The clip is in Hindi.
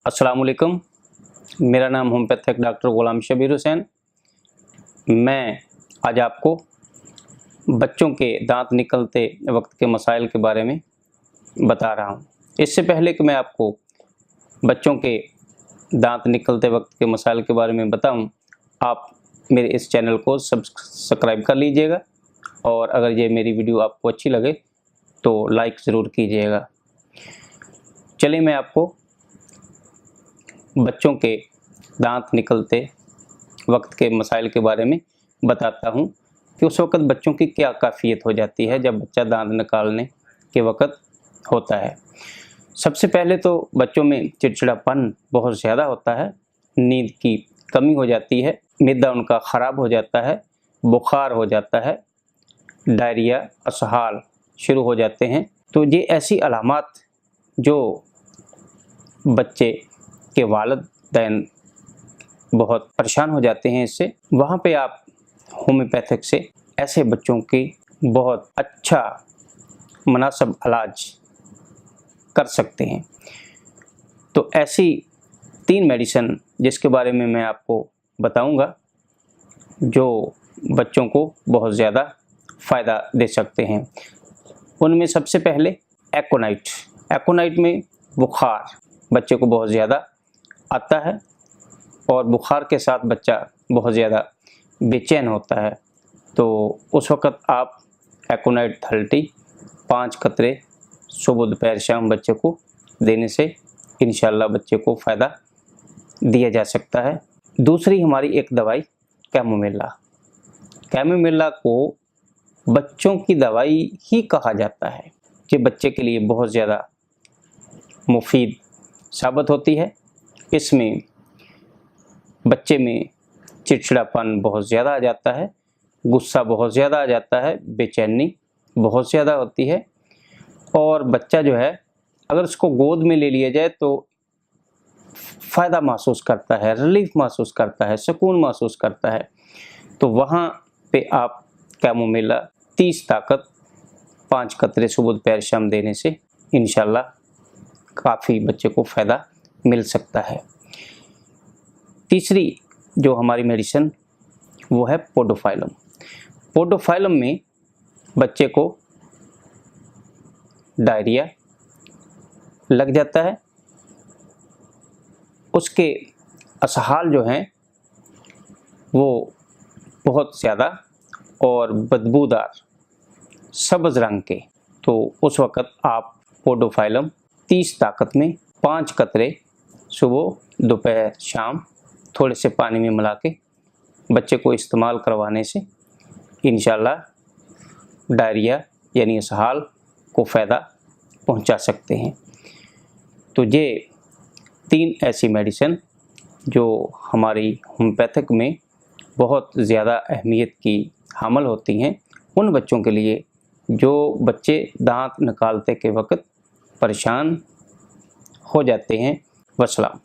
अस्सलाम वालेकुम। मेरा नाम होम्योपैथिक डॉक्टर गुलाम शबीर हुसैन। मैं आज आपको बच्चों के दांत निकलते वक्त के मसाइल के बारे में बता रहा हूं। इससे पहले कि मैं आपको बच्चों के दांत निकलते वक्त के मसाइल के बारे में बताऊं, आप मेरे इस चैनल को सब्सक्राइब कर लीजिएगा और अगर ये मेरी वीडियो आपको अच्छी लगे तो लाइक ज़रूर कीजिएगा। चलिए मैं आपको बच्चों के दांत निकलते वक्त के मसाइल के बारे में बताता हूं कि उस वक्त बच्चों की क्या कैफियत हो जाती है जब बच्चा दांत निकालने के वक्त होता है। सबसे पहले तो बच्चों में चिड़चिड़ापन बहुत ज़्यादा होता है, नींद की कमी हो जाती है, मैदा उनका ख़राब हो जाता है, बुखार हो जाता है, डायरिया, असहाल शुरू हो जाते हैं। तो ये ऐसी अलामात जो बच्चे के वालिदैन बहुत परेशान हो जाते हैं इससे, वहाँ पे आप होम्योपैथिक से ऐसे बच्चों की बहुत अच्छा मुनासिब इलाज कर सकते हैं। तो ऐसी 3 मेडिसिन जिसके बारे में मैं आपको बताऊंगा जो बच्चों को बहुत ज़्यादा फ़ायदा दे सकते हैं। उनमें सबसे पहले एकोनाइट। एकोनाइट में बुखार बच्चे को बहुत ज़्यादा आता है और बुखार के साथ बच्चा बहुत ज़्यादा बेचैन होता है, तो उस वक़्त आप एकोनाइट 30 5 कतरे सुबह दोपहर शाम बच्चे को देने से इंशाल्लाह बच्चे को फ़ायदा दिया जा सकता है। दूसरी हमारी एक दवाई कैमोमिला। कैमोमिला को बच्चों की दवाई ही कहा जाता है कि बच्चे के लिए बहुत ज़्यादा मुफीद साबित होती है। इसमें बच्चे में चिड़चिड़ापन बहुत ज़्यादा आ जाता है, गुस्सा बहुत ज़्यादा आ जाता है, बेचैनी बहुत ज़्यादा होती है और बच्चा जो है अगर उसको गोद में ले लिया जाए तो फ़ायदा महसूस करता है, रिलीफ महसूस करता है, सुकून महसूस करता है। तो वहाँ पे आप कैमोमिला 30 ताकत 5 कतरे सुबह दोपहर शाम देने से इंशाल्लाह काफ़ी बच्चे को फ़ायदा मिल सकता है। तीसरी जो हमारी मेडिसिन वो है पोडोफाइलम। पोडोफाइलम में बच्चे को डायरिया लग जाता है, उसके असहाल जो हैं वो बहुत ज़्यादा और बदबूदार सब्ज़ रंग के, तो उस वक़्त आप पोडोफाइलम 30 ताकत में 5 कतरे सुबह दोपहर शाम थोड़े से पानी में मिला के बच्चे को इस्तेमाल करवाने से इंशाल्लाह डायरिया यानी असहाल को फ़ायदा पहुंचा सकते हैं। तो ये 3 ऐसी मेडिसिन जो हमारी होम्योपैथिक में बहुत ज़्यादा अहमियत की हामिल होती हैं उन बच्चों के लिए जो बच्चे दांत निकालते के वक्त परेशान हो जाते हैं। वस्सलाम।